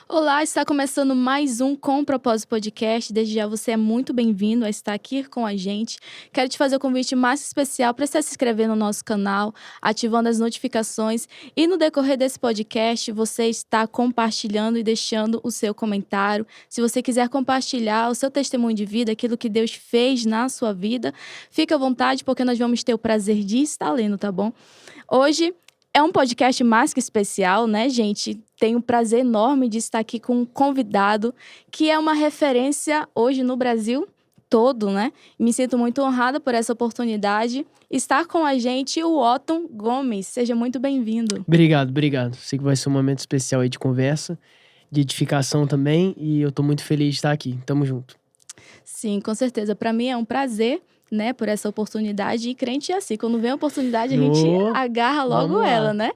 Olá, está começando mais um Com Propósito Podcast. Desde já você é muito bem-vindo a estar aqui com a gente. Quero te fazer o convite mais especial para você se inscrever no nosso canal, ativando as notificações e no decorrer desse podcast você está compartilhando e deixando o seu comentário. Se você quiser compartilhar o seu testemunho de vida, aquilo que Deus fez na sua vida, fique à vontade porque nós vamos ter o prazer de estar lendo, tá bom? Hoje é um podcast mais que especial, né, gente? Tenho o prazer enorme de estar aqui com um convidado que é uma referência hoje no Brasil todo, né? Me sinto muito honrada por essa oportunidade. Estar com a gente o Otton Gomes. Seja muito bem-vindo. Obrigado. Sei que vai ser um momento especial aí de conversa, de edificação também, e eu tô muito feliz de estar aqui. Tamo junto. Sim, com certeza. Para mim é um prazer, né, por essa oportunidade. E crente é assim, quando vem a oportunidade, a gente Ô, agarra logo vamos ela, lá. né?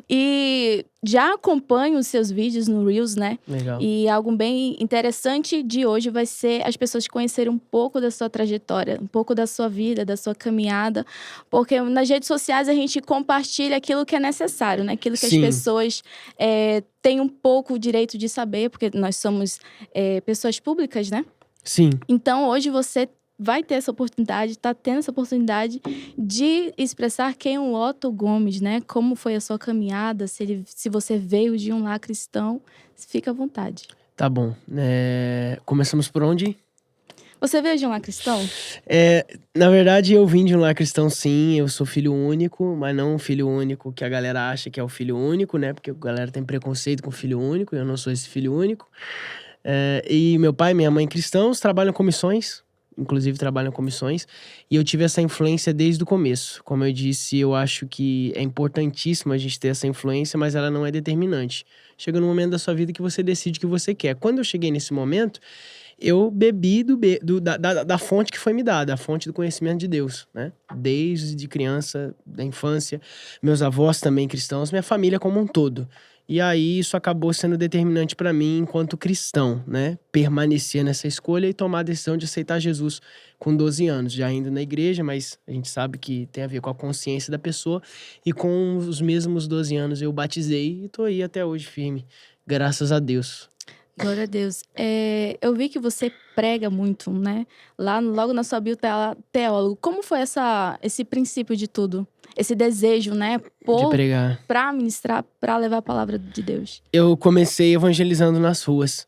E já acompanho os seus vídeos no Reels, né? Legal. E algo bem interessante de hoje vai ser as pessoas conhecerem um pouco da sua trajetória, um pouco da sua vida, da sua caminhada. Porque nas redes sociais a gente compartilha aquilo que é necessário, né? Aquilo que as Sim, pessoas têm um pouco o direito de saber, porque nós somos pessoas públicas, né? sim. Então, hoje você vai ter essa oportunidade, está tendo essa oportunidade de expressar quem é o Otton Gomes, né? Como foi a sua caminhada, se você veio de um lar cristão, fica à vontade. Tá bom. Começamos por onde? Você veio de um lar cristão? Na verdade, eu vim de um lar cristão, sim. Eu sou filho único, mas não um filho único que a galera acha que é o filho único, né? Porque a galera tem preconceito com filho único, e eu não sou esse filho único. E meu pai e minha mãe cristãos trabalham com missões, inclusive trabalham com missões, e eu tive essa influência desde o começo. Como eu disse, eu acho que é importantíssimo a gente ter essa influência, mas ela não é determinante. Chega no momento da sua vida que você decide o que você quer. Quando eu cheguei nesse momento, eu bebi da fonte que foi me dada, a fonte do conhecimento de Deus, né? Desde criança, da infância, meus avós também cristãos, minha família como um todo. E aí isso acabou sendo determinante para mim enquanto cristão, né? Permanecer nessa escolha e tomar a decisão de aceitar Jesus com 12 anos, já indo na igreja, mas a gente sabe que tem a ver com a consciência da pessoa. E com os mesmos 12 anos eu batizei e tô aí até hoje firme, graças a Deus. Glória a Deus. Eu vi que você prega muito, né? Lá, logo na sua bio tá lá, teólogo. Como foi esse princípio de tudo? Esse desejo, né? De pregar. Para ministrar, para levar a palavra de Deus. Eu comecei evangelizando nas ruas.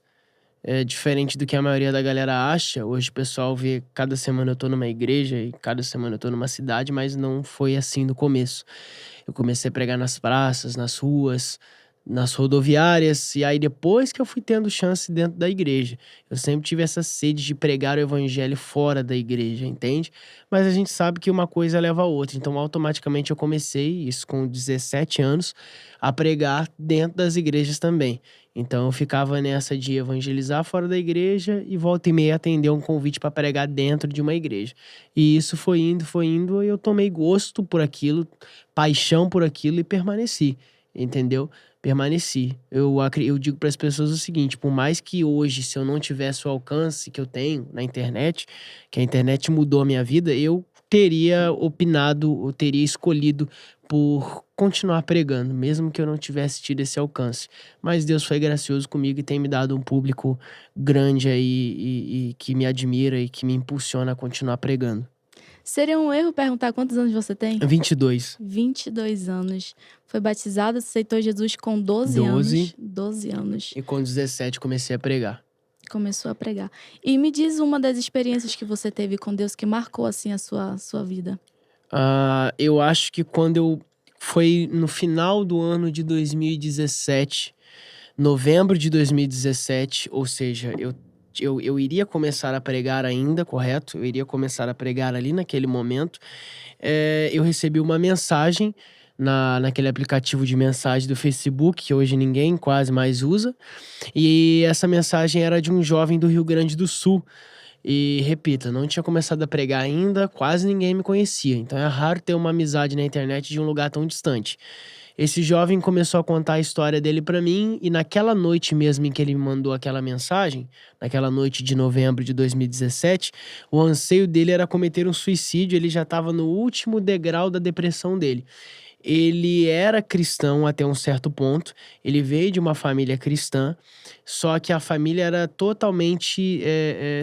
É diferente do que a maioria da galera acha. Hoje o pessoal vê cada semana eu tô numa igreja e cada semana eu tô numa cidade, mas não foi assim no começo. Eu comecei a pregar nas praças, nas ruas, nas rodoviárias, e aí depois que eu fui tendo chance dentro da igreja. Eu sempre tive essa sede de pregar o evangelho fora da igreja, entende? Mas a gente sabe que uma coisa leva a outra, então automaticamente eu comecei, isso com 17 anos, a pregar dentro das igrejas também. Então eu ficava nessa de evangelizar fora da igreja e volta e meia atender um convite para pregar dentro de uma igreja. E isso foi indo, e eu tomei gosto por aquilo, paixão por aquilo e permaneci, entendeu? Permaneci. Eu digo para as pessoas o seguinte: por mais que hoje, se eu não tivesse o alcance que eu tenho na internet, que a internet mudou a minha vida, eu teria opinado, eu teria escolhido por continuar pregando, mesmo que eu não tivesse tido esse alcance. Mas Deus foi gracioso comigo e tem me dado um público grande aí e que me admira e que me impulsiona a continuar pregando. Seria um erro perguntar quantos anos você tem? 22, 22 anos. Foi batizado, aceitou Jesus com 12 12 anos. 12 anos. e com 17 comecei a pregar. Começou a pregar. E me diz uma das experiências que você teve com Deus que marcou, assim, a sua vida. Eu acho que foi no final do ano de 2017, novembro de 2017, ou seja, eu iria começar a pregar ainda, correto? Eu iria começar a pregar ali naquele momento. Eu recebi uma mensagem naquele aplicativo de mensagem do Facebook, que hoje ninguém quase mais usa. E essa mensagem era de um jovem do Rio Grande do Sul. E repito, eu não tinha começado a pregar ainda, quase ninguém me conhecia. Então é raro ter uma amizade na internet de um lugar tão distante. Esse jovem começou a contar a história dele pra mim, e naquela noite mesmo em que ele me mandou aquela mensagem, naquela noite de novembro de 2017, o anseio dele era cometer um suicídio, ele já estava no último degrau da depressão dele. ele era cristão até um certo ponto, ele veio de uma família cristã, só que a família era totalmente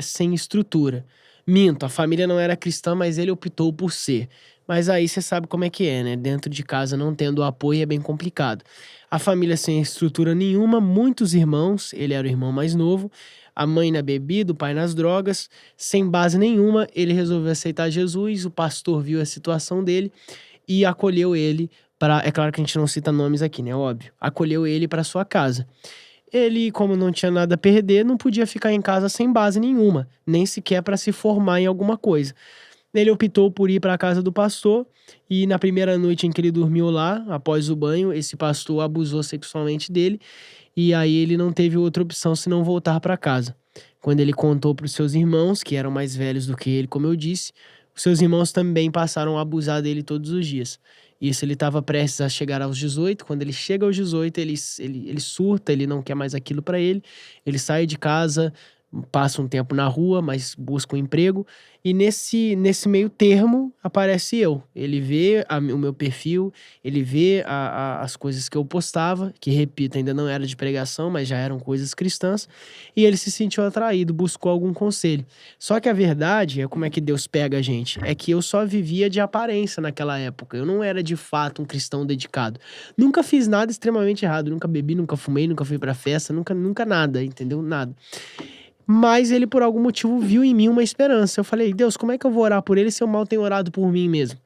sem estrutura. Minto, a família não era cristã, mas ele optou por ser. Mas aí você sabe como é que é, né? Dentro de casa, não tendo apoio, é bem complicado. A família sem estrutura nenhuma, muitos irmãos, ele era o irmão mais novo, a mãe na bebida, o pai nas drogas, sem base nenhuma, ele resolveu aceitar Jesus, o pastor viu a situação dele e acolheu ele para, é claro que a gente não cita nomes aqui, né? Óbvio. Acolheu ele para sua casa. Ele, como não tinha nada a perder, não podia ficar em casa sem base nenhuma, nem sequer para se formar em alguma coisa. Ele optou por ir para a casa do pastor e na primeira noite em que ele dormiu lá, após o banho, esse pastor abusou sexualmente dele e aí ele não teve outra opção senão voltar para casa. Quando ele contou para os seus irmãos, que eram mais velhos do que ele, como eu disse, os seus irmãos também passaram a abusar dele todos os dias. Isso, ele estava prestes a chegar aos 18. Quando ele chega aos 18, ele surta, ele não quer mais aquilo para ele. Ele sai de casa, passa um tempo na rua, mas busca um emprego. E nesse meio termo aparece eu. Ele vê o meu perfil, ele vê as coisas que eu postava, que, repito, ainda não era de pregação, mas já eram coisas cristãs. E ele se sentiu atraído, buscou algum conselho. Só que a verdade, é como é que Deus pega a gente, é que eu só vivia de aparência naquela época. Eu não era de fato um cristão dedicado. Nunca fiz nada extremamente errado. Nunca bebi, nunca fumei, nunca fui pra festa, nunca nada, entendeu? Nada. Mas ele, por algum motivo, viu em mim uma esperança. Eu falei, Deus, como é que eu vou orar por ele se eu mal tenho orado por mim mesmo?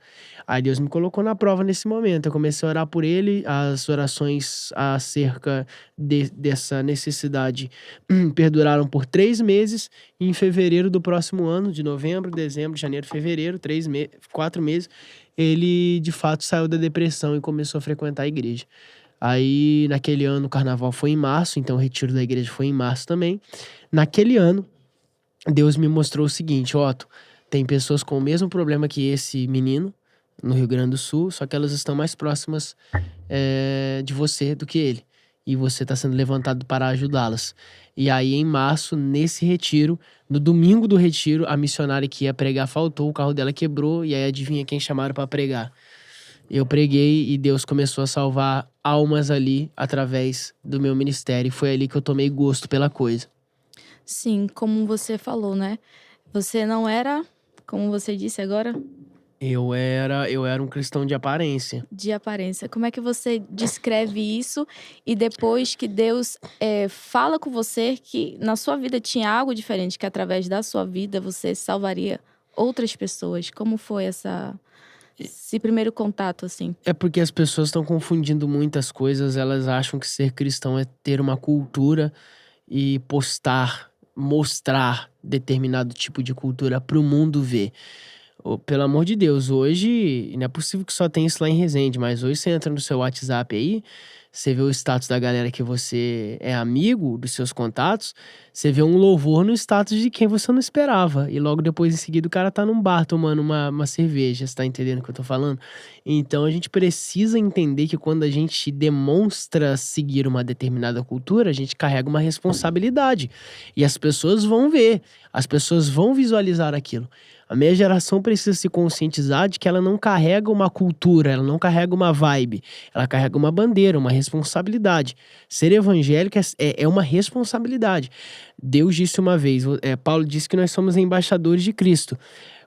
Aí Deus me colocou na prova nesse momento. Eu comecei a orar por ele, as orações acerca dessa necessidade perduraram por 3 meses. E em fevereiro do próximo ano, de novembro, dezembro, janeiro, fevereiro, 4 meses, ele de fato saiu da depressão e começou a frequentar a igreja. Aí, naquele ano, o carnaval foi em março, então o retiro da igreja foi em março também. Naquele ano, Deus me mostrou o seguinte, Otto, tem pessoas com o mesmo problema que esse menino, no Rio Grande do Sul, só que elas estão mais próximas de você do que ele. E você está sendo levantado para ajudá-las. E aí, em março, nesse retiro, no domingo do retiro, a missionária que ia pregar faltou, o carro dela quebrou, e aí adivinha quem chamaram para pregar? Eu preguei e Deus começou a salvar almas ali através do meu ministério. E foi ali que eu tomei gosto pela coisa. Sim, como você falou, né? Você não era, como você disse agora, Eu era um cristão de aparência. de aparência. Como é que você descreve isso? E depois que Deus fala com você que na sua vida tinha algo diferente, que através da sua vida você salvaria outras pessoas. Como foi esse primeiro contato, assim? É porque as pessoas estão confundindo muitas coisas. Elas acham que ser cristão é ter uma cultura e mostrar determinado tipo de cultura para o mundo ver. Pelo amor de Deus, hoje não é possível que só tenha isso lá em Resende, mas hoje você entra no seu WhatsApp aí, você vê o status da galera que você é amigo, dos seus contatos, você vê um louvor no status de quem você não esperava. E logo depois, em seguida, o cara tá num bar tomando uma cerveja, você tá entendendo o que eu tô falando? Então a gente precisa entender que quando a gente demonstra seguir uma determinada cultura, a gente carrega uma responsabilidade. E as pessoas vão ver, as pessoas vão visualizar aquilo. A minha geração precisa se conscientizar de que ela não carrega uma cultura, ela não carrega uma vibe, ela carrega uma bandeira, uma responsabilidade. Ser evangélico é uma responsabilidade. Deus disse uma vez, Paulo disse que nós somos embaixadores de Cristo.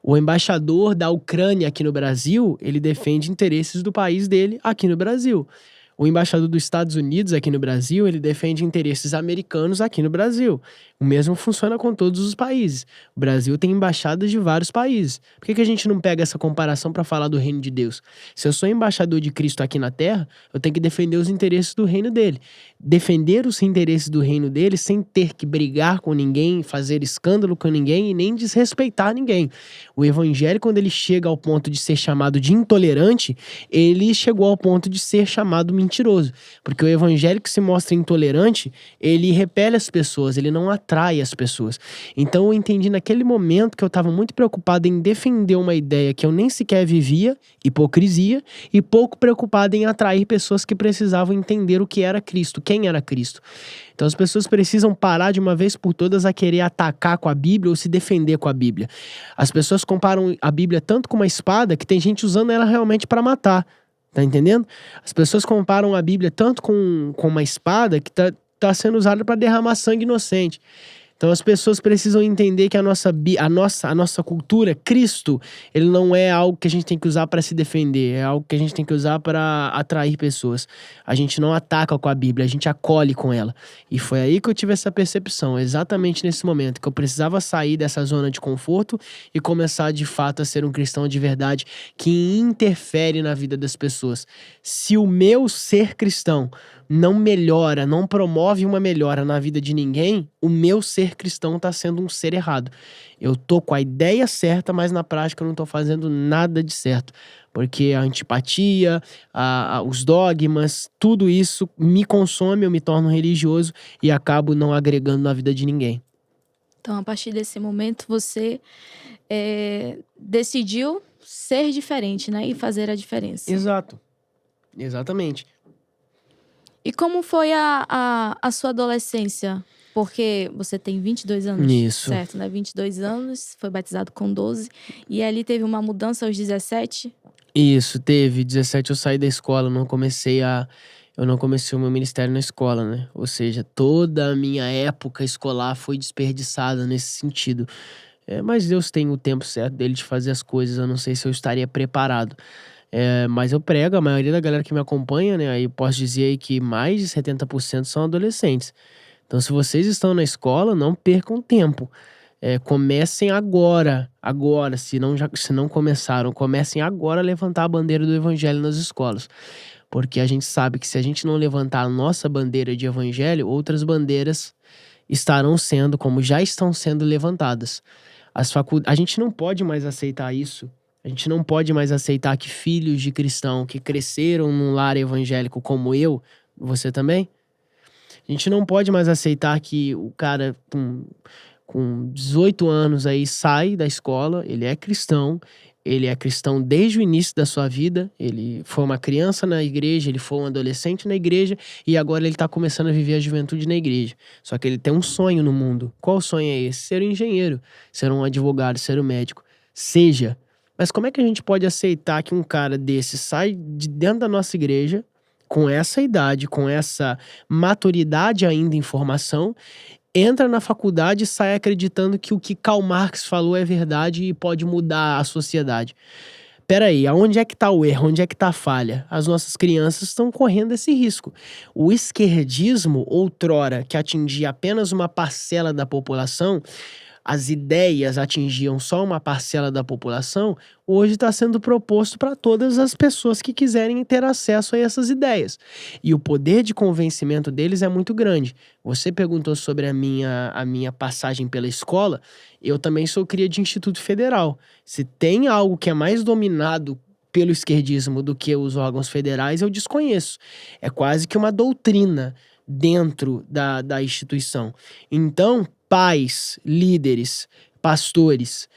O embaixador da Ucrânia aqui no Brasil, ele defende interesses do país dele aqui no Brasil. O embaixador dos Estados Unidos aqui no Brasil, ele defende interesses americanos aqui no Brasil. O mesmo funciona com todos os países. O Brasil tem embaixadas de vários países. Por que a gente não pega essa comparação para falar do reino de Deus? Se eu sou embaixador de Cristo aqui na Terra, eu tenho que defender os interesses do reino dele. Defender os interesses do reino dele sem ter que brigar com ninguém, fazer escândalo com ninguém e nem desrespeitar ninguém. O evangelho, quando ele chega ao ponto de ser chamado de intolerante, ele chegou ao ponto de ser chamado mentiroso. Porque o evangelho que se mostra intolerante, ele repele as pessoas, ele não atrai as pessoas. Então eu entendi naquele momento que eu estava muito preocupado em defender uma ideia que eu nem sequer vivia, hipocrisia, e pouco preocupado em atrair pessoas que precisavam entender o que era Cristo, quem era Cristo. Então as pessoas precisam parar de uma vez por todas a querer atacar com a Bíblia ou se defender com a Bíblia. As pessoas comparam a Bíblia tanto com uma espada que tem gente usando ela realmente para matar. Tá entendendo? As pessoas comparam a Bíblia tanto com uma espada que tá sendo usada para derramar sangue inocente. Então as pessoas precisam entender que a nossa cultura, Cristo, ele não é algo que a gente tem que usar para se defender, é algo que a gente tem que usar para atrair pessoas. A gente não ataca com a Bíblia, a gente acolhe com ela. E foi aí que eu tive essa percepção, exatamente nesse momento, que eu precisava sair dessa zona de conforto e começar de fato a ser um cristão de verdade que interfere na vida das pessoas. Se o meu ser cristão não melhora, não promove uma melhora na vida de ninguém, o meu ser cristão tá sendo um ser errado. Eu tô com a ideia certa, mas na prática eu não tô fazendo nada de certo. Porque a antipatia, os dogmas, tudo isso me consome, eu me torno religioso e acabo não agregando na vida de ninguém. Então, a partir desse momento, você decidiu ser diferente, né? E fazer a diferença. Exato. Exatamente. E como foi a sua adolescência? Porque você tem 22 anos, Isso. certo, né? 22 anos, foi batizado com 12. E ali teve uma mudança aos 17? Isso, teve. 17 eu saí da escola, eu não comecei o meu ministério na escola, né? Ou seja, toda a minha época escolar foi desperdiçada nesse sentido. Mas Deus tem o tempo certo dele de fazer as coisas, eu não sei se eu estaria preparado. Mas eu prego, a maioria da galera que me acompanha, né? Aí eu posso dizer aí que mais de 70% são adolescentes. Então, se vocês estão na escola, não percam tempo. Comecem agora, se não começaram, comecem agora a levantar a bandeira do evangelho nas escolas. Porque a gente sabe que se a gente não levantar a nossa bandeira de evangelho, outras bandeiras estarão sendo, como já estão sendo levantadas. A gente não pode mais aceitar isso. A gente não pode mais aceitar que filhos de cristão que cresceram num lar evangélico como eu, você também? A gente não pode mais aceitar que o cara com 18 anos aí sai da escola, ele é cristão desde o início da sua vida, ele foi uma criança na igreja, ele foi um adolescente na igreja e agora ele tá começando a viver a juventude na igreja. Só que ele tem um sonho no mundo. Qual sonho é esse? Ser um engenheiro, ser um advogado, ser um médico. Seja. Mas como é que a gente pode aceitar que um cara desse sai de dentro da nossa igreja, com essa idade, com essa maturidade ainda em formação, entra na faculdade e sai acreditando que o que Karl Marx falou é verdade e pode mudar a sociedade? Peraí, aonde é que tá o erro? Onde é que tá a falha? As nossas crianças estão correndo esse risco. O esquerdismo, outrora, que atingia apenas uma parcela da população, as ideias atingiam só uma parcela da população, hoje está sendo proposto para todas as pessoas que quiserem ter acesso a essas ideias. E o poder de convencimento deles é muito grande. Você perguntou sobre a minha passagem pela escola, eu também sou cria de Instituto Federal. Se tem algo que é mais dominado pelo esquerdismo do que os órgãos federais, eu desconheço. É quase que uma doutrina dentro da instituição. Então, pais, líderes, pastores,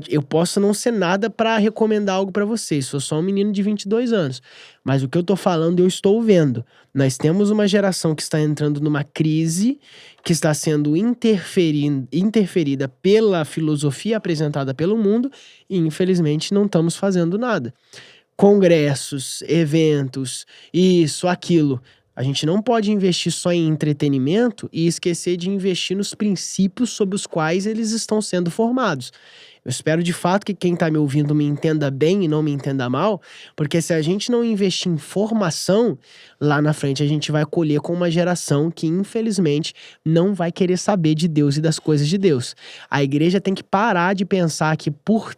eu posso não ser nada para recomendar algo para vocês, sou só um menino de 22 anos, mas o que eu tô falando eu estou vendo. Nós temos uma geração que está entrando numa crise, que está sendo interferida pela filosofia apresentada pelo mundo e infelizmente não estamos fazendo nada. Congressos, eventos, isso, aquilo. A gente não pode investir só em entretenimento e esquecer de investir nos princípios sobre os quais eles estão sendo formados. Eu espero de fato que quem está me ouvindo me entenda bem e não me entenda mal, porque se a gente não investir em formação, lá na frente a gente vai colher com uma geração que infelizmente não vai querer saber de Deus e das coisas de Deus. A igreja tem que parar de pensar que por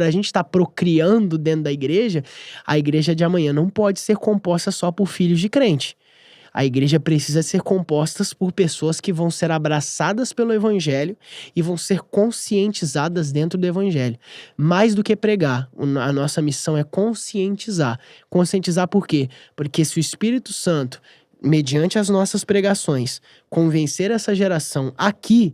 a gente estar procriando dentro da igreja, a igreja de amanhã não pode ser composta só por filhos de crente. A igreja precisa ser composta por pessoas que vão ser abraçadas pelo evangelho e vão ser conscientizadas dentro do evangelho. Mais do que pregar, a nossa missão é conscientizar. Conscientizar por quê? Porque se o Espírito Santo, mediante as nossas pregações, convencer essa geração aqui,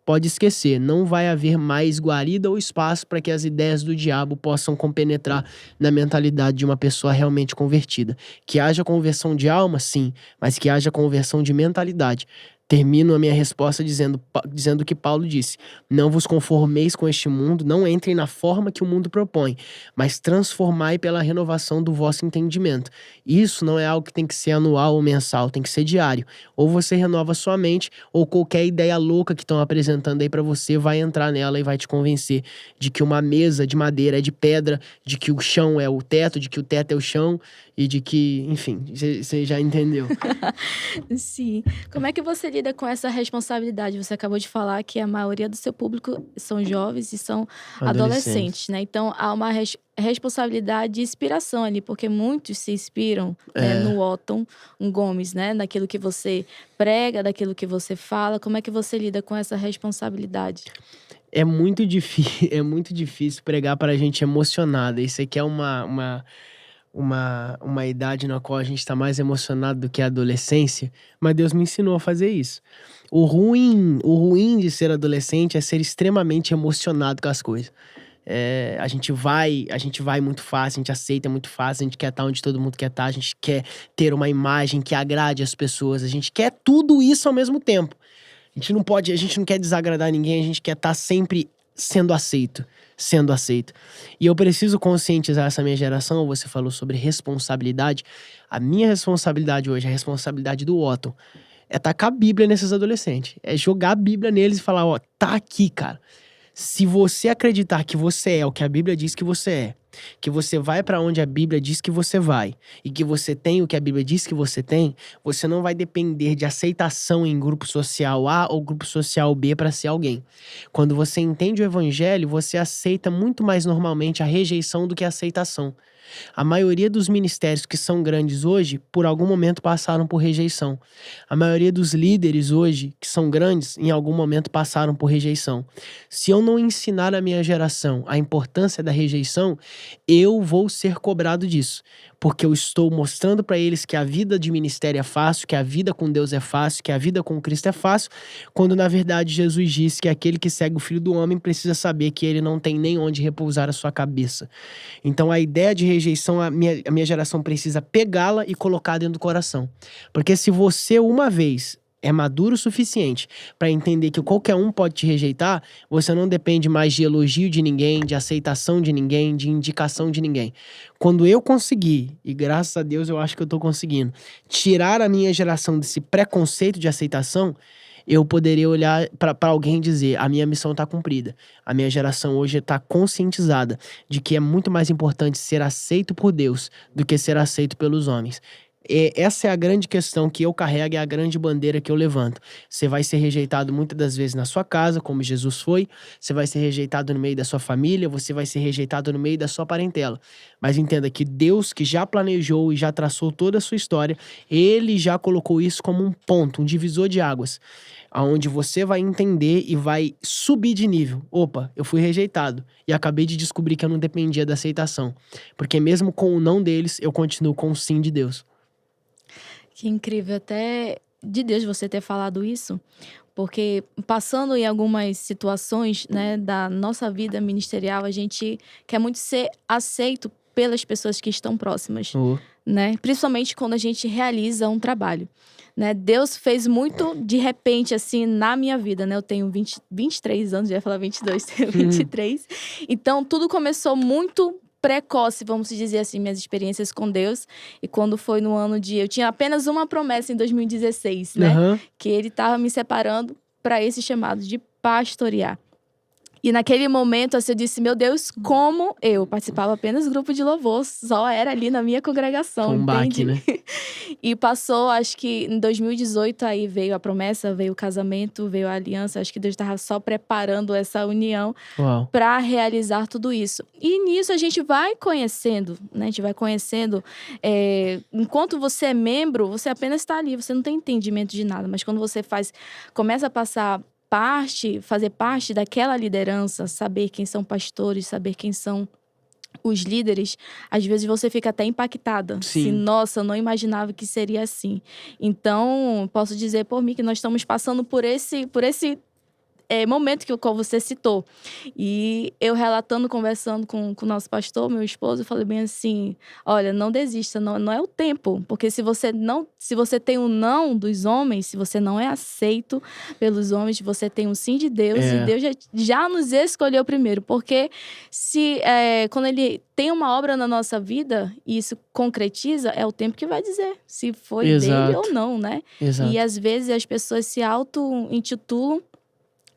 pode esquecer, não vai haver mais guarida ou espaço para que as ideias do diabo possam compenetrar na mentalidade de uma pessoa realmente convertida. Que haja conversão de alma, sim, mas que haja conversão de mentalidade. Termino a minha resposta dizendo o que Paulo disse: não vos conformeis com este mundo, não entrem na forma que o mundo propõe, mas transformai pela renovação do vosso entendimento. Isso não é algo que tem que ser anual ou mensal, tem que ser diário. Ou você renova sua mente, ou qualquer ideia louca que estão apresentando aí pra você vai entrar nela e vai te convencer de que uma mesa de madeira é de pedra, de que o chão é o teto, de que o teto é o chão e de que, enfim, você já entendeu. Sim. Como é que você lida com essa responsabilidade? Você acabou de falar que a maioria do seu público são jovens e são Adolescentes. adolescentes, né? Então há uma responsabilidade de inspiração ali, porque muitos se inspiram, né, É. no Otton Gomes, né? Naquilo que você prega, daquilo que você fala. Como é que você lida com essa responsabilidade? É muito é muito difícil pregar pra gente emocionada. Isso aqui é uma idade na qual a gente tá mais emocionado do que a adolescência, mas Deus me ensinou a fazer isso. O ruim de ser adolescente é ser extremamente emocionado com as coisas. A gente vai muito fácil, a gente aceita muito fácil, a gente quer estar onde todo mundo quer estar, a gente quer ter uma imagem que agrade as pessoas, a gente quer tudo isso ao mesmo tempo. A gente não quer desagradar ninguém, a gente quer estar sempre sendo aceito, sendo aceito. E eu preciso conscientizar essa minha geração. Você falou sobre responsabilidade. A minha responsabilidade hoje, a responsabilidade do Otton, é tacar a Bíblia nesses adolescentes. É jogar a Bíblia neles e falar, ó, tá aqui, cara. Se você acreditar que você é o que a Bíblia diz que você é, que você vai pra onde a Bíblia diz que você vai, e que você tem o que a Bíblia diz que você não vai depender de aceitação em grupo social A ou grupo social B pra ser alguém. Quando você entende o evangelho, você aceita muito mais normalmente a rejeição do que a aceitação. A maioria dos ministérios que são grandes hoje, por algum momento passaram por rejeição. A maioria dos líderes hoje, que são grandes, em algum momento passaram por rejeição. Se eu não ensinar a minha geração a importância da rejeição, eu vou ser cobrado disso. Porque eu estou mostrando para eles que a vida de ministério é fácil, que a vida com Deus é fácil, que a vida com Cristo é fácil, quando na verdade Jesus disse que aquele que segue o Filho do Homem precisa saber que ele não tem nem onde repousar a sua cabeça. Então a ideia de rejeição, a minha geração precisa pegá-la e colocar dentro do coração. Porque se você uma vez é maduro o suficiente para entender que qualquer um pode te rejeitar, você não depende mais de elogio de ninguém, de aceitação de ninguém, de indicação de ninguém. Quando eu conseguir, e graças a Deus eu acho que eu tô conseguindo, tirar a minha geração desse preconceito de aceitação, eu poderia olhar para alguém e dizer: a minha missão tá cumprida. A minha geração hoje tá conscientizada de que é muito mais importante ser aceito por Deus do que ser aceito pelos homens. Essa é a grande questão que eu carrego, é a grande bandeira que eu levanto. Você vai ser rejeitado muitas das vezes na sua casa, como Jesus foi. Você vai ser rejeitado no meio da sua família, você vai ser rejeitado no meio da sua parentela. Mas entenda que Deus, que já planejou e já traçou toda a sua história, Ele já colocou isso como um ponto, um divisor de águas, aonde você vai entender e vai subir de nível. Opa, eu fui rejeitado e acabei de descobrir que eu não dependia da aceitação. Porque mesmo com o não deles, eu continuo com o sim de Deus. Que incrível, até de Deus você ter falado isso, porque passando em algumas situações, né, da nossa vida ministerial, a gente quer muito ser aceito pelas pessoas que estão próximas, Oh, né? Principalmente quando a gente realiza um trabalho, né? Deus fez muito de repente, assim, na minha vida, né? Eu tenho 23 anos, já ia falar 22, tenho 23. Então, tudo começou muito precoce, vamos dizer assim, minhas experiências com Deus. E quando foi no ano de... Eu tinha apenas uma promessa em 2016, né? aham. Que ele estava me separando para esse chamado de pastorear. E naquele momento, assim, eu disse, meu Deus, como eu participava apenas do grupo de louvor, só era ali na minha congregação, Foi um baque, entende? né? E passou, acho que em 2018, aí veio a promessa, veio o casamento, veio a aliança. Acho que Deus estava só preparando essa união Uau. para realizar tudo isso. E nisso a gente vai conhecendo, né? A gente vai conhecendo. Enquanto você é membro, você apenas está ali, você não tem entendimento de nada. Mas quando você começa a fazer parte daquela liderança, saber quem são pastores, saber quem são os líderes, às vezes você fica até impactada. Se, Sim. nossa, eu não imaginava que seria assim. Então, posso dizer por mim que nós estamos passando por esse momento que o qual você citou. E eu relatando, conversando com o nosso pastor, meu esposo, eu falei bem assim: olha, não desista, não é o tempo. Porque se você tem um não dos homens, se você não é aceito pelos homens, você tem um sim de Deus, e Deus já nos escolheu primeiro. Porque quando ele tem uma obra na nossa vida e isso concretiza, é o tempo que vai dizer se foi dele ou não, né? Exato. E às vezes as pessoas se auto-intitulam,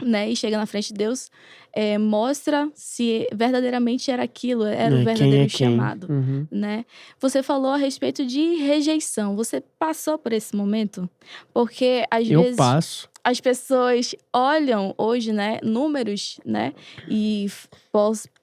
né? E chega na frente de Deus, mostra se verdadeiramente era aquilo, era o verdadeiro chamado, né? Você falou a respeito de rejeição. Você passou por esse momento? Porque às vezes as pessoas olham hoje, né, números, né, e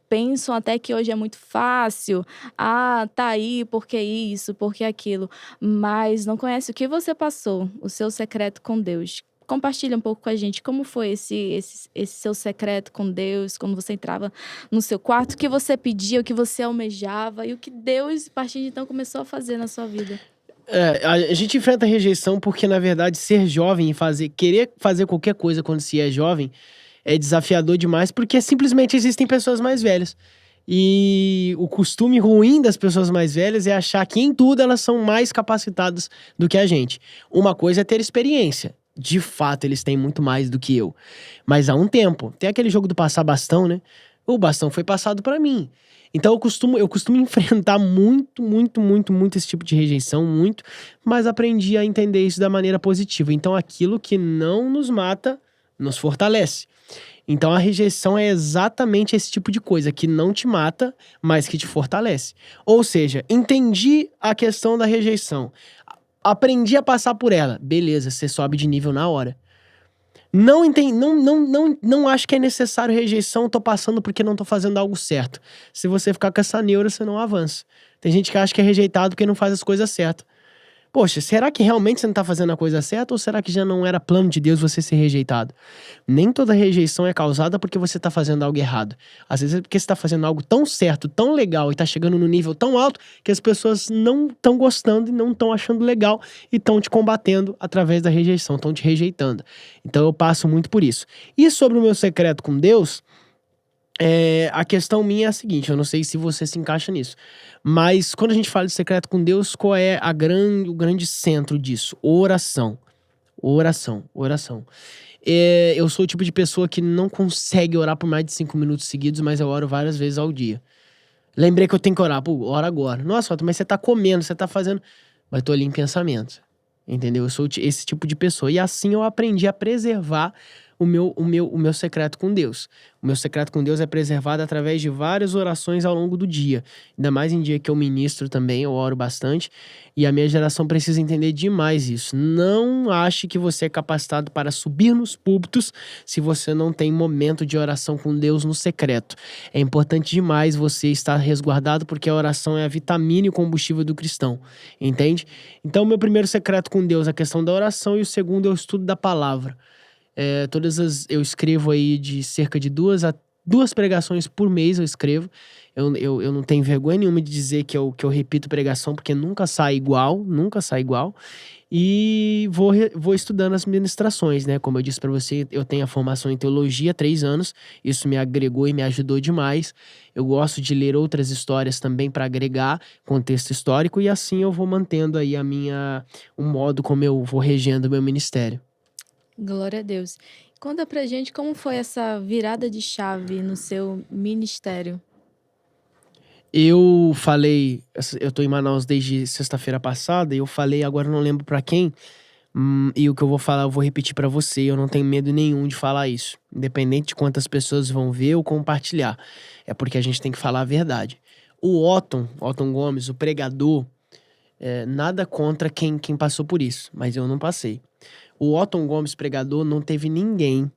pensam até que hoje é muito fácil. Ah, tá aí, porque isso, porque aquilo. Mas não conhece o que você passou, o seu secreto com Deus. Compartilha um pouco com a gente como foi esse seu secreto com Deus, quando você entrava no seu quarto, o que você pedia, o que você almejava e o que Deus, a partir de então, começou a fazer na sua vida. A gente enfrenta rejeição porque, na verdade, ser jovem e querer fazer qualquer coisa quando se é jovem é desafiador demais, porque simplesmente existem pessoas mais velhas. E o costume ruim das pessoas mais velhas é achar que em tudo elas são mais capacitadas do que a gente. Uma coisa é ter experiência. De fato, eles têm muito mais do que eu. Mas há um tempo. Tem aquele jogo do passar bastão, né? O bastão foi passado pra mim. Então eu costumo enfrentar muito esse tipo de rejeição, muito. Mas aprendi a entender isso da maneira positiva. Então aquilo que não nos mata, nos fortalece. Então a rejeição é exatamente esse tipo de coisa, que não te mata, mas que te fortalece. Ou seja, entendi a questão da rejeição. Aprendi a passar por ela. Beleza, você sobe de nível na hora. Não acho que é necessário rejeição, tô passando porque não tô fazendo algo certo. Se você ficar com essa neura, você não avança. Tem gente que acha que é rejeitado porque não faz as coisas certas. Poxa, será que realmente você não tá fazendo a coisa certa ou será que já não era plano de Deus você ser rejeitado? Nem toda rejeição é causada porque você tá fazendo algo errado. Às vezes é porque você tá fazendo algo tão certo, tão legal e tá chegando num nível tão alto que as pessoas não estão gostando e não estão achando legal e estão te combatendo através da rejeição, estão te rejeitando. Então eu passo muito por isso. E sobre o meu secreto com Deus, a questão minha é a seguinte, eu não sei se você se encaixa nisso, mas quando a gente fala de secreto com Deus, qual é o grande centro disso? Oração. Eu sou o tipo de pessoa que não consegue orar por mais de 5 minutos seguidos, mas eu oro várias vezes ao dia. Lembrei que eu tenho que orar, ora agora. Nossa, mas você tá comendo, você tá fazendo... Mas eu tô ali em pensamento, entendeu? Eu sou esse tipo de pessoa. E assim eu aprendi a preservar o meu secreto com Deus. O meu secreto com Deus é preservado através de várias orações ao longo do dia. Ainda mais em dia que eu ministro também, eu oro bastante. E a minha geração precisa entender demais isso. Não ache que você é capacitado para subir nos púlpitos se você não tem momento de oração com Deus no secreto. É importante demais você estar resguardado porque a oração é a vitamina e o combustível do cristão. Entende? Então, meu primeiro secreto com Deus é a questão da oração e o segundo é o estudo da palavra. Eu escrevo aí de cerca de 2 pregações por mês eu escrevo. Eu não tenho vergonha nenhuma de dizer que eu repito pregação, porque nunca sai igual. E vou estudando as ministrações, né? Como eu disse pra você, eu tenho a formação em teologia há 3 anos. Isso me agregou e me ajudou demais. Eu gosto de ler outras histórias também para agregar contexto histórico. E assim eu vou mantendo aí o modo como eu vou regendo o meu ministério. Glória a Deus. Conta pra gente como foi essa virada de chave no seu ministério. Eu tô em Manaus desde sexta-feira passada, e eu falei, agora eu não lembro pra quem, e o que eu vou falar eu vou repetir pra você, eu não tenho medo nenhum de falar isso, independente de quantas pessoas vão ver ou compartilhar, é porque a gente tem que falar a verdade. O Otton Gomes, o pregador, nada contra quem passou por isso, mas eu não passei. O Otton Gomes, pregador, não teve ninguém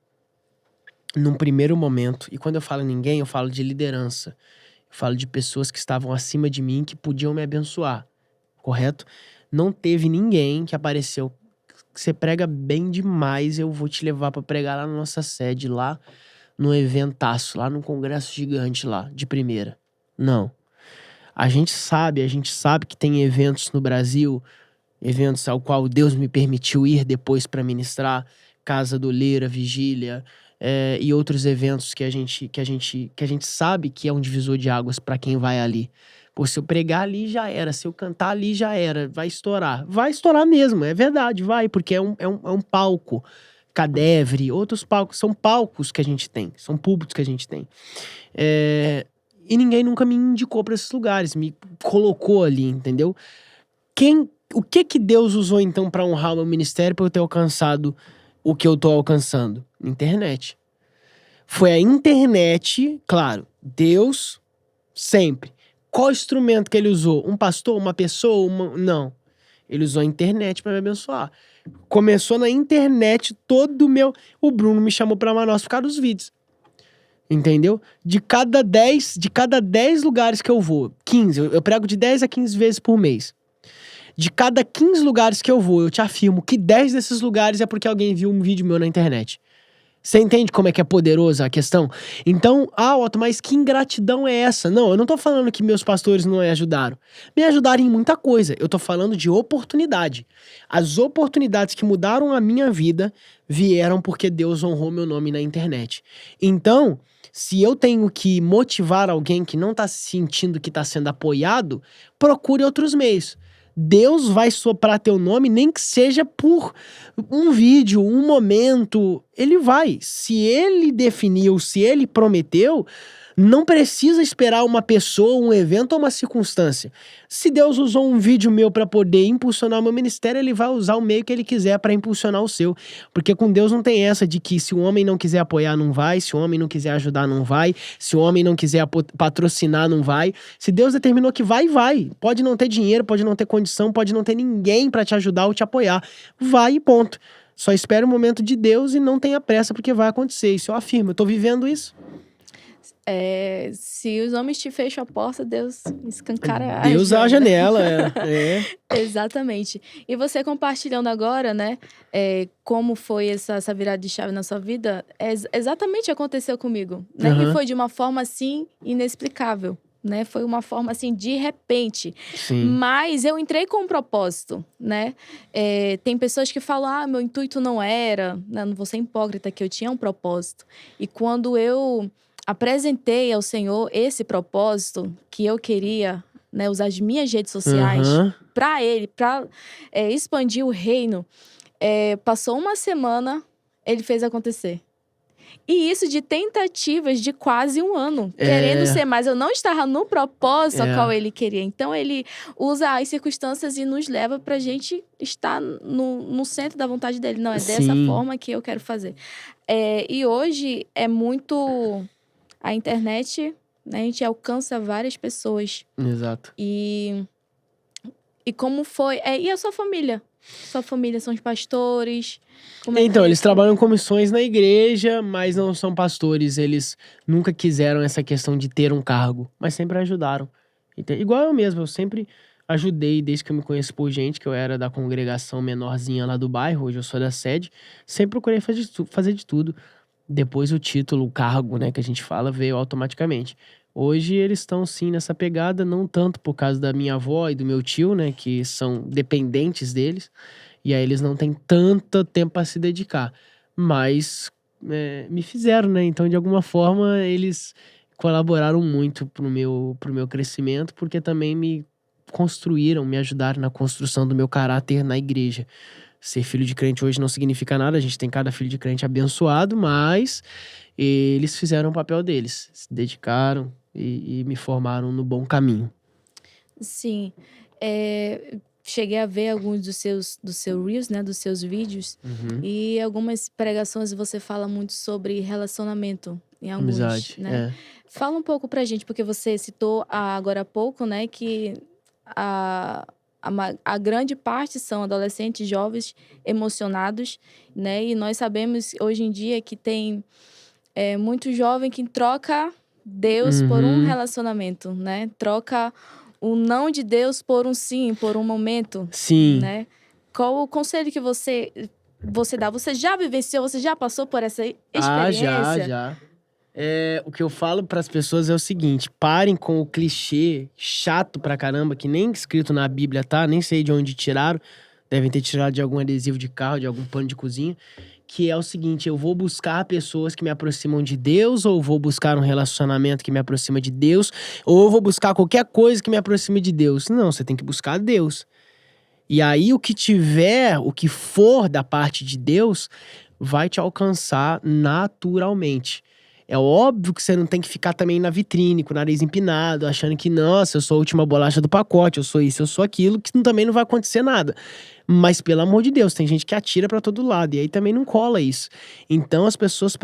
num primeiro momento, e quando eu falo ninguém, eu falo de liderança. Eu falo de pessoas que estavam acima de mim que podiam me abençoar, correto? Não teve ninguém que apareceu. Você prega bem demais, eu vou te levar pra pregar lá na nossa sede, lá no eventaço, lá no congresso gigante lá, de primeira. Não. A gente sabe que tem eventos no Brasil, eventos ao qual Deus me permitiu ir depois pra ministrar, Casa do Leira, Vigília, e outros eventos que a gente sabe que é um divisor de águas para quem vai ali. Pô, se eu pregar ali já era, se eu cantar ali já era, vai estourar. Vai estourar mesmo, é verdade, vai, porque é um palco. Cadevre, outros palcos, são palcos que a gente tem, são púlpitos que a gente tem. E ninguém nunca me indicou para esses lugares, me colocou ali, entendeu? O que Deus usou então para honrar o meu ministério, para eu ter alcançado o que eu tô alcançando? Internet. Foi a internet, claro, Deus sempre. Qual instrumento que ele usou? Um pastor, uma pessoa, não. Ele usou a internet para me abençoar. Começou na internet o Bruno me chamou para Manaus por causa dos vídeos. Entendeu? De cada 10 lugares que eu vou, 15, eu prego de 10 a 15 vezes por mês. De cada 15 lugares que eu vou, eu te afirmo que 10 desses lugares é porque alguém viu um vídeo meu na internet. Você entende como é que é poderosa a questão? Então, Otto, mas que ingratidão é essa? Não, eu não tô falando que meus pastores não me ajudaram. Me ajudaram em muita coisa. Eu tô falando de oportunidade. As oportunidades que mudaram a minha vida vieram porque Deus honrou meu nome na internet. Então, se eu tenho que motivar alguém que não tá sentindo que tá sendo apoiado, procure outros meios. Deus vai soprar teu nome, nem que seja por um vídeo, um momento. Ele vai. Se ele definiu, se ele prometeu, não precisa esperar uma pessoa, um evento ou uma circunstância. Se Deus usou um vídeo meu para poder impulsionar o meu ministério, ele vai usar o meio que ele quiser para impulsionar o seu. Porque com Deus não tem essa de que se o homem não quiser apoiar, não vai. Se o homem não quiser ajudar, não vai. Se o homem não quiser patrocinar, não vai. Se Deus determinou que vai, vai. Pode não ter dinheiro, pode não ter condição, pode não ter ninguém para te ajudar ou te apoiar. Vai e ponto. Só espere o momento de Deus e não tenha pressa, porque vai acontecer. Isso eu afirmo, eu tô vivendo isso. Se os homens te fecham a porta, Deus escancara a Deus a janela, Exatamente. E você compartilhando agora, né, como foi essa virada de chave na sua vida, exatamente aconteceu comigo, né? E foi de uma forma, assim, inexplicável, né? Foi uma forma, assim, de repente. Sim. Mas eu entrei com um propósito, né? Tem pessoas que falam, meu intuito não era, né? Não vou ser hipócrita, que eu tinha um propósito. E quando eu apresentei ao Senhor esse propósito que eu queria, né, usar as minhas redes sociais para Ele, para expandir o reino, passou uma semana, Ele fez acontecer. E isso de tentativas de quase um ano, querendo ser mais. Eu não estava no propósito ao qual Ele queria. Então, Ele usa as circunstâncias e nos leva pra gente estar no centro da vontade dEle. Não, é dessa forma que eu quero fazer. E hoje é muito... A internet, né, a gente alcança várias pessoas. Exato. E como foi... E a sua família? Sua família são os pastores? Então, eles trabalham em comissões na igreja, mas não são pastores. Eles nunca quiseram essa questão de ter um cargo, mas sempre ajudaram. Igual eu mesmo, eu sempre ajudei desde que eu me conheço por gente, que eu era da congregação menorzinha lá do bairro, hoje eu sou da sede. Sempre procurei fazer de tudo. Depois o título, o cargo, né, que a gente fala, veio automaticamente. Hoje eles estão sim nessa pegada, não tanto por causa da minha avó e do meu tio, né, que são dependentes deles. E aí eles não têm tanto tempo para se dedicar. Mas me fizeram, né? Então, de alguma forma, eles colaboraram muito pro meu crescimento, porque também me construíram, me ajudaram na construção do meu caráter na igreja. Ser filho de crente hoje não significa nada, a gente tem cada filho de crente abençoado, mas eles fizeram o papel deles, se dedicaram e me formaram no bom caminho. Sim, cheguei a ver alguns dos seus Reels, né, dos seus vídeos, e algumas pregações você fala muito sobre relacionamento em alguns, amizade, né? Fala um pouco pra gente, porque você citou agora há pouco, né, que a grande parte são adolescentes, jovens, emocionados, né? E nós sabemos hoje em dia que tem muito jovem que troca Deus por um relacionamento, né? Troca o não de Deus por um sim, por um momento. Sim. Né? Qual o conselho que você dá? Você já vivenciou, você já passou por essa experiência? Já. O que eu falo pras pessoas é o seguinte: parem com o clichê chato pra caramba, que nem escrito na Bíblia tá, nem sei de onde tiraram, devem ter tirado de algum adesivo de carro, de algum pano de cozinha, que é o seguinte: eu vou buscar pessoas que me aproximam de Deus, ou vou buscar um relacionamento que me aproxima de Deus, ou eu vou buscar qualquer coisa que me aproxime de Deus. Não, você tem que buscar Deus. E aí o que tiver, o que for da parte de Deus, vai te alcançar naturalmente. É óbvio que você não tem que ficar também na vitrine, com o nariz empinado, achando que, nossa, eu sou a última bolacha do pacote, eu sou isso, eu sou aquilo, que também não vai acontecer nada. Mas, pelo amor de Deus, tem gente que atira pra todo lado, e aí também não cola isso. Então, as pessoas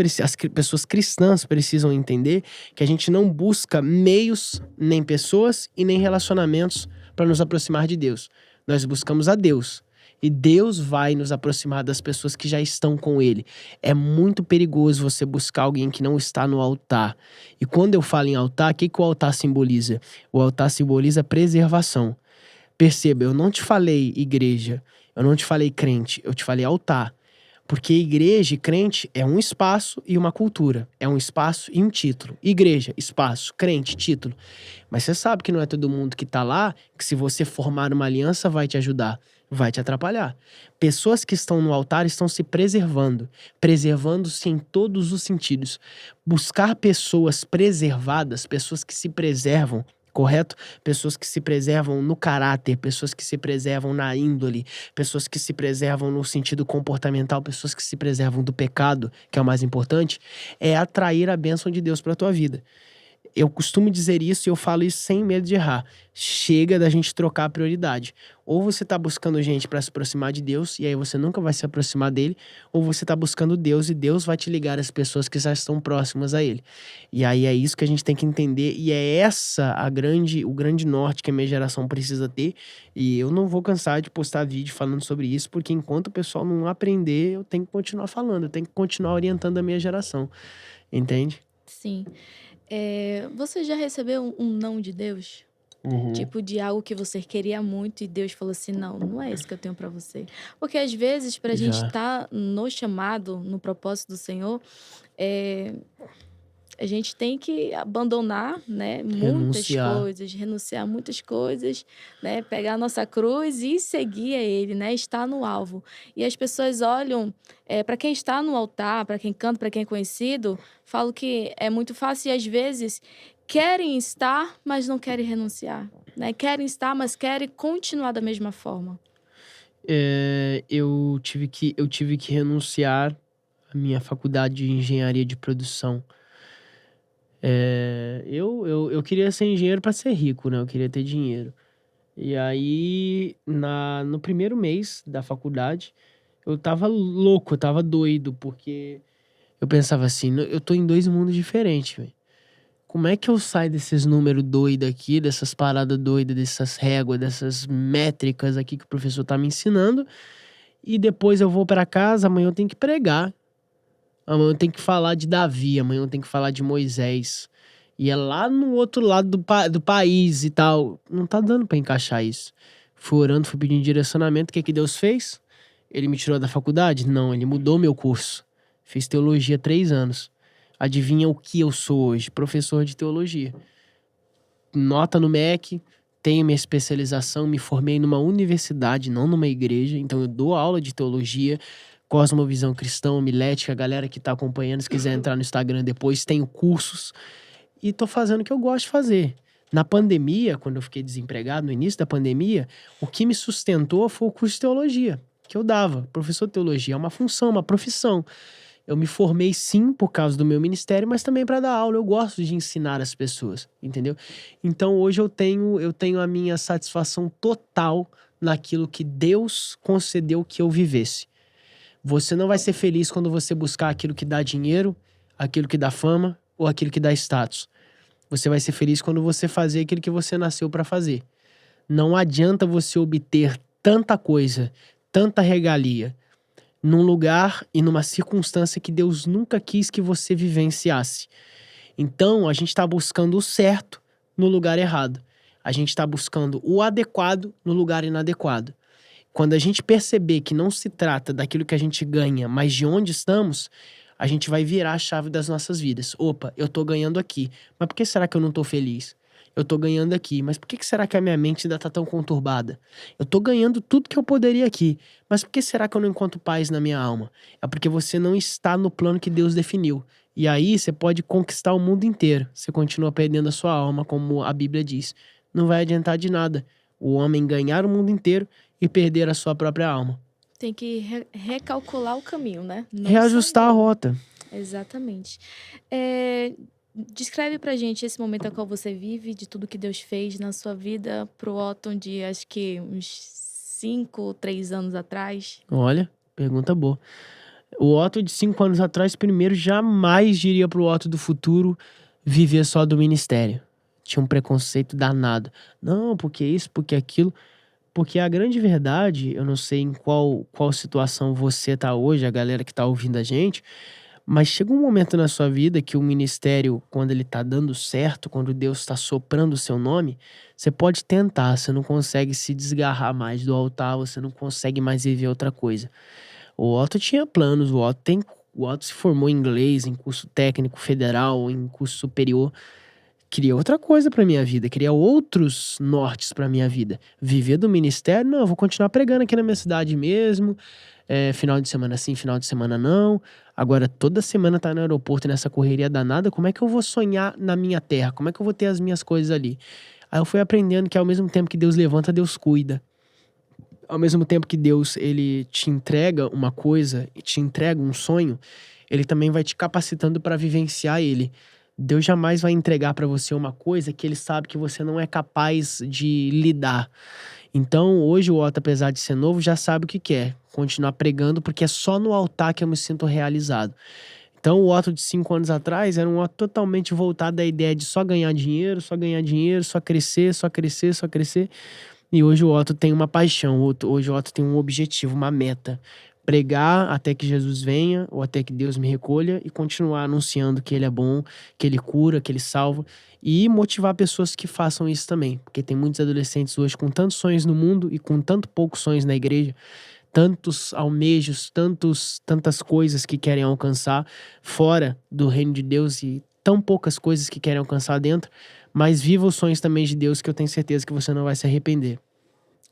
cristãs precisam entender que a gente não busca meios, nem pessoas e nem relacionamentos para nos aproximar de Deus. Nós buscamos a Deus. E Deus vai nos aproximar das pessoas que já estão com Ele. É muito perigoso você buscar alguém que não está no altar. E quando eu falo em altar, o que o altar simboliza? O altar simboliza preservação. Perceba, eu não te falei igreja, eu não te falei crente, eu te falei altar. Porque igreja e crente é um espaço e uma cultura. É um espaço e um título. Igreja, espaço, crente, título. Mas você sabe que não é todo mundo que tá lá, que se você formar uma aliança vai te ajudar, vai te atrapalhar. Pessoas que estão no altar estão se preservando. Preservando-se em todos os sentidos. Buscar pessoas preservadas, pessoas que se preservam, correto? Pessoas que se preservam no caráter, pessoas que se preservam na índole, pessoas que se preservam no sentido comportamental, pessoas que se preservam do pecado, que é o mais importante, é atrair a bênção de Deus para tua vida. Eu costumo dizer isso e eu falo isso sem medo de errar. Chega da gente trocar a prioridade. Ou você tá buscando gente para se aproximar de Deus, e aí você nunca vai se aproximar dele, ou você tá buscando Deus e Deus vai te ligar às pessoas que já estão próximas a ele. E aí é isso que a gente tem que entender, e é essa o grande norte que a minha geração precisa ter. E eu não vou cansar de postar vídeo falando sobre isso, porque enquanto o pessoal não aprender, eu tenho que continuar falando, eu tenho que continuar orientando a minha geração. Entende? Sim. Você já recebeu um não de Deus? Uhum. Tipo, de algo que você queria muito e Deus falou assim: não, não é isso que eu tenho pra você. Porque às vezes, pra gente Já. estar no chamado, no propósito do Senhor, é, a gente tem que abandonar, né, muitas Renunciar. coisas, renunciar a muitas coisas, né, pegar a nossa cruz e seguir a Ele, né, estar no alvo. E as pessoas olham, para quem está no altar, para quem canta, para quem é conhecido, falam que é muito fácil e às vezes querem estar, mas não querem renunciar, né? Querem estar, mas querem continuar da mesma forma. Eu tive que renunciar à minha faculdade de engenharia de produção. Eu queria ser engenheiro para ser rico, né? Eu queria ter dinheiro. E aí, no primeiro mês da faculdade, eu tava louco, eu tava doido, porque eu pensava assim: eu tô em dois mundos diferentes, velho. Como é que eu saio desses números doidos aqui, dessas paradas doidas, dessas réguas, dessas métricas aqui que o professor tá me ensinando, e depois eu vou pra casa, amanhã eu tenho que pregar. Amanhã eu tenho que falar de Davi, amanhã eu tenho que falar de Moisés. E é lá no outro lado do país e tal. Não tá dando pra encaixar isso. Fui orando, fui pedindo direcionamento. O que que Deus fez? Ele me tirou da faculdade? Não, ele mudou meu curso. Fiz teologia 3 anos. Adivinha o que eu sou hoje? Professor de teologia. Nota no MEC, tenho minha especialização, me formei numa universidade, não numa igreja. Então eu dou aula de teologia, cosmovisão cristã, homilética. A galera que tá acompanhando, se quiser entrar no Instagram depois, tenho cursos. E tô fazendo o que eu gosto de fazer. Na pandemia, quando eu fiquei desempregado, no início da pandemia, o que me sustentou foi o curso de teologia que eu dava. Professor de teologia é uma função, uma profissão. Eu me formei sim por causa do meu ministério, mas também para dar aula. Eu gosto de ensinar as pessoas, entendeu? Então hoje eu tenho a minha satisfação total naquilo que Deus concedeu que eu vivesse. Você não vai ser feliz quando você buscar aquilo que dá dinheiro, aquilo que dá fama ou aquilo que dá status. Você vai ser feliz quando você fazer aquilo que você nasceu para fazer. Não adianta você obter tanta coisa, tanta regalia, num lugar e numa circunstância que Deus nunca quis que você vivenciasse. Então, a gente está buscando o certo no lugar errado. A gente está buscando o adequado no lugar inadequado. Quando a gente perceber que não se trata daquilo que a gente ganha, mas de onde estamos, a gente vai virar a chave das nossas vidas. Opa, eu tô ganhando aqui, mas por que será que eu não tô feliz? eu tô ganhando aqui. Mas por que será que a minha mente ainda tá tão conturbada? Eu tô ganhando tudo que eu poderia aqui. Mas por que será que eu não encontro paz na minha alma? É porque você não está no plano que Deus definiu. E aí você pode conquistar o mundo inteiro. Você continua perdendo a sua alma, como a Bíblia diz. Não vai adiantar de nada o homem ganhar o mundo inteiro e perder a sua própria alma. Tem que recalcular o caminho, né? Não Reajustar a sair. rota. Exatamente. Descreve pra gente esse momento a qual você vive, de tudo que Deus fez na sua vida, pro Otton de acho que uns 5, 3 anos atrás. Olha, pergunta boa. O Otto de 5 anos atrás, primeiro, jamais diria pro Otto do futuro viver só do ministério. Tinha um preconceito danado. Não, porque isso, porque aquilo. Porque a grande verdade, eu não sei em qual situação você tá hoje, a galera que tá ouvindo a gente, mas chega um momento na sua vida que o ministério, quando ele tá dando certo, quando Deus tá soprando o seu nome, você pode tentar, você não consegue se desgarrar mais do altar, você não consegue mais viver outra coisa. O Otto tinha planos, o Otto se formou em inglês, em curso técnico federal, em curso superior. Queria outra coisa pra minha vida, queria outros nortes pra minha vida. Viver do ministério, não, eu vou continuar pregando aqui na minha cidade mesmo. Final de semana sim, final de semana não. Agora, toda semana tá no aeroporto nessa correria danada, como é que eu vou sonhar na minha terra? Como é que eu vou ter as minhas coisas ali? Aí eu fui aprendendo que ao mesmo tempo que Deus levanta, Deus cuida. Ao mesmo tempo que Deus, ele te entrega uma coisa, te entrega um sonho, ele também vai te capacitando para vivenciar ele. Deus jamais vai entregar para você uma coisa que ele sabe que você não é capaz de lidar. Então, hoje o Otto, apesar de ser novo, já sabe o que quer. Continuar pregando, porque é só no altar que eu me sinto realizado. Então, o Otto de 5 anos atrás era um Otto totalmente voltado à ideia de só ganhar dinheiro, só crescer, só crescer, só crescer. E hoje o Otto tem uma paixão, hoje o Otto tem um objetivo, uma meta. Pregar até que Jesus venha, ou até que Deus me recolha, e continuar anunciando que Ele é bom, que Ele cura, que Ele salva. E motivar pessoas que façam isso também. Porque tem muitos adolescentes hoje com tantos sonhos no mundo e com tanto poucos sonhos na igreja. Tantos almejos, tantas coisas que querem alcançar fora do reino de Deus e tão poucas coisas que querem alcançar dentro. Mas viva os sonhos também de Deus, que eu tenho certeza que você não vai se arrepender.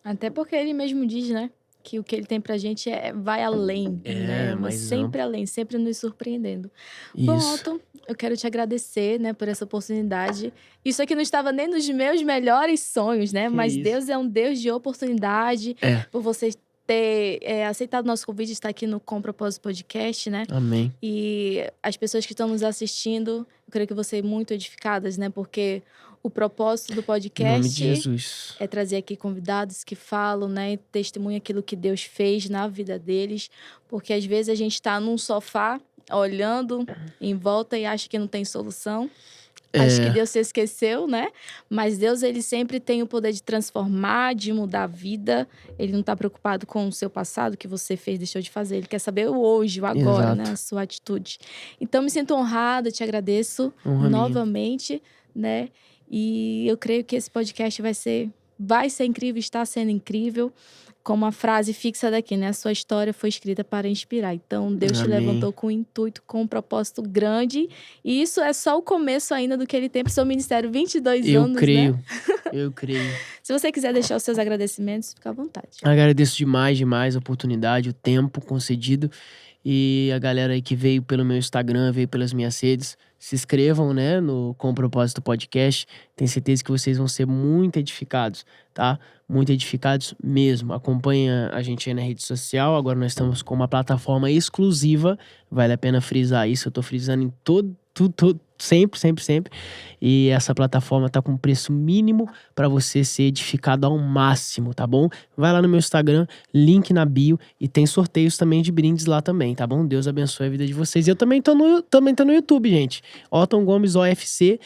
Até porque ele mesmo diz, né? Que o que ele tem pra gente vai além, né? Mas Mais sempre amplo. além, sempre nos surpreendendo. Bom, Isso. Otton, eu quero te agradecer, né, por essa oportunidade. Isso aqui não estava nem nos meus melhores sonhos, né? Que Mas isso. Deus é um Deus de oportunidade. É. Por você ter aceitado o nosso convite de estar aqui no Com Propósito Podcast, né? Amém. E as pessoas que estão nos assistindo, eu creio que vão ser muito edificadas, né? Porque o propósito do Em nome de podcast Jesus. é trazer aqui convidados que falam, né? Testemunham aquilo que Deus fez na vida deles. Porque às vezes a gente está num sofá, olhando em volta e acha que não tem solução. Acho que Deus se esqueceu, né? Mas Deus, ele sempre tem o poder de transformar, de mudar a vida. Ele não está preocupado com o seu passado, o que você fez, deixou de fazer. Ele quer saber o hoje, o agora, né? Exato. A sua atitude. Então, me sinto honrada, te agradeço Honra minha. novamente, né? E eu creio que esse podcast vai ser incrível, está sendo incrível. Como a frase fixa daqui, né? A sua história foi escrita para inspirar. Então, Deus te Amém. levantou com um intuito, com um propósito grande. E isso é só o começo ainda do que ele tem para o seu ministério. 22 Eu anos, creio. né? Eu creio. Se você quiser deixar os seus agradecimentos, fica à vontade. Agradeço demais a oportunidade, o tempo concedido. E a galera aí que veio pelo meu Instagram, veio pelas minhas redes, se inscrevam, né, no Com Propósito Podcast. Tenho certeza que vocês vão ser muito edificados, tá? Muito edificados mesmo. Acompanha a gente aí na rede social. Agora nós estamos com uma plataforma exclusiva. Vale a pena frisar isso. Eu tô frisando em tudo, sempre. E essa plataforma tá com preço mínimo para você ser edificado ao máximo, tá bom? Vai lá no meu Instagram, link na bio, e tem sorteios também de brindes lá também, tá bom? Deus abençoe a vida de vocês. E eu também tô no YouTube, gente. Otton Gomes OFC.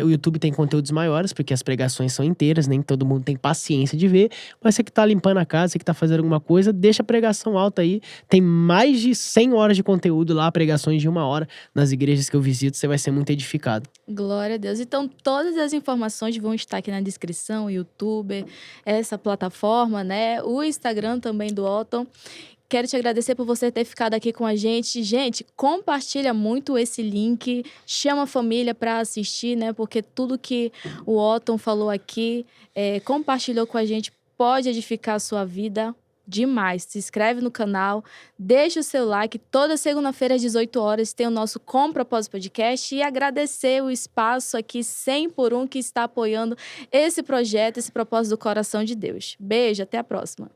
O YouTube tem conteúdos maiores, porque as pregações são inteiras, nem todo mundo tem paciência de ver. Mas você que tá limpando a casa, você que tá fazendo alguma coisa, deixa a pregação alta aí. Tem mais de 100 horas de conteúdo lá, pregações de 1 hora nas igrejas que eu visito. Você vai ser muito edificado. Glória a Deus. Então, todas as informações vão estar aqui na descrição, o YouTube, essa plataforma, né? O Instagram também do Otton. Quero te agradecer por você ter ficado aqui com a gente. Gente, compartilha muito esse link, chama a família para assistir, né? Porque tudo que o Otton falou aqui, compartilhou com a gente, pode edificar a sua vida demais. Se inscreve no canal, deixa o seu like. Toda segunda-feira às 18 horas tem o nosso Com Propósito Podcast, e agradecer o espaço aqui 100 por 1 que está apoiando esse projeto, esse propósito do coração de Deus. Beijo, até a próxima.